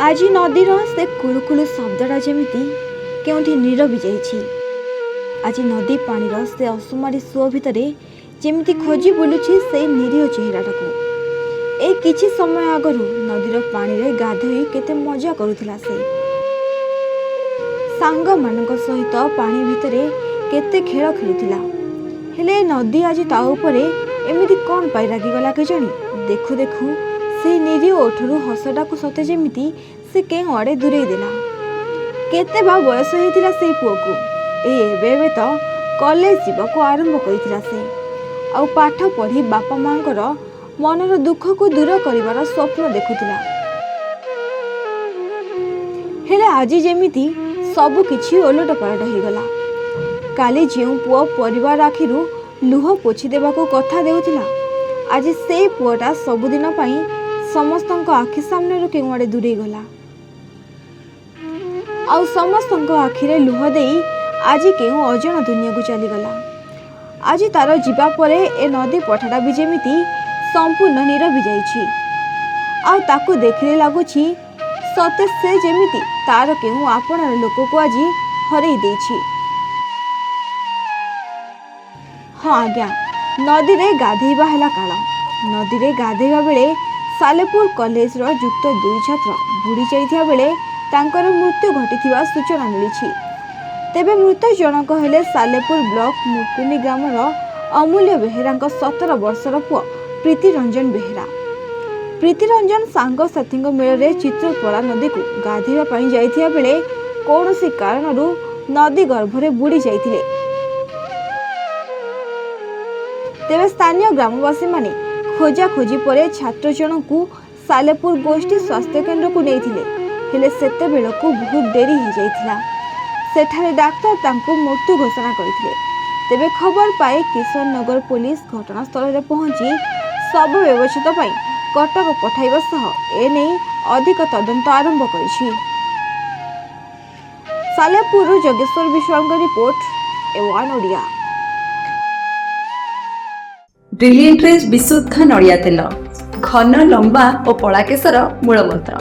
आज नदीर से कुलुकुलु शब्दटा जमीती केउठी नीरवी जाइछि। आज नदी पानीर से असुमारी सुओ भितरे जेमिति खोजी बुलुछि से निरीह चेहराटाकू। ए किछि समय आगरु नदीर पानी रे गाधोई केते मजा करुथिला से। सांग मानक सहित पानी भितरे केते खेल खेलुथिला। हेले नदी आज ता उपरे एमिति कोन पाई रागी गला के जानी। देखु देखु से निरीह ओठरू हसटाकू सते जेमिति से के आड़े दूरे देला। केते बा बयस हेतिला से पुओकू। एबे तो कॉलेज जीवाको आरंभ करिथिला से। आ पाठ पढ़ी बापा मांकर मनर दुख को दूर करिवार स्वप्न देखुथिला। हेले आज जेमिति सब किछि ओलट पालट हो गला। काली जेउ पुओ परिवार आखिरु लुह पोछि देबाको कथा देउथिला, आज से पुओटा सबुदिन पई समस्तक आखि सामने केउआड़े दूरे गला। आउ समस्तक आखिरे लुह देई आज केउ अजण दुनिया को चली गला। आज तार जीवा परे ए नदी पठाटा भी जेमिति संपूर्ण नीरवी जाइछि। आउ ताकू देखिले लागुछि सते से जेमिति तार केउ आपणार लोक को आज हरई देछि। हाँ आज्ञा, नदी रे गाधेइबा हैला काल। नदी रे गाधेइबा बेले सालेपुर कॉलेज रो युक्त 2 छात्र बुड़ी जाइथिया बेले तांकर मृत्यु घटिथिबा सूचना मिलिछि। तेबे मृत जनक हेले सालेपुर ब्लॉक मुकुनी ग्रामर अमूल्य बेहेरा 17 वर्षर पुओ प्रीति रंजन बेहेरा। प्रीति रंजन सांग साथी मेल चित्रपड़ा नदी को गाधेइबा पई जाइथिया बेले कौनसी कारणरू नदी गर्भरे बुड़ी जाइथिले। तेबे स्थानीय ग्रामवासी माने खोजा खोजी परे छात्र जनकू सालेपुर गोष्ठी स्वास्थ्य केन्द्र को नेइथिले। हेले सेते बेलकू बहुत डेरी हो जाइथिला। सेठारे डाक्टर तांको मृत्यु घोषणा करथिले। तेबे खबर पाए किशन नगर पुलिस घटनास्थल रे पहुंची सब व्यवस्थित पई कटक पठाइबा सह एने अधिक तदंत आरंभ करिछि। सालेपुर जोगेश्वर विश्वाल रिपोर्ट एवान ओडिया। ब्रिलियंट रेज विशुद्ध नड़िया तेल, घन लंबा और पड़ा केशर मूलमंत्र।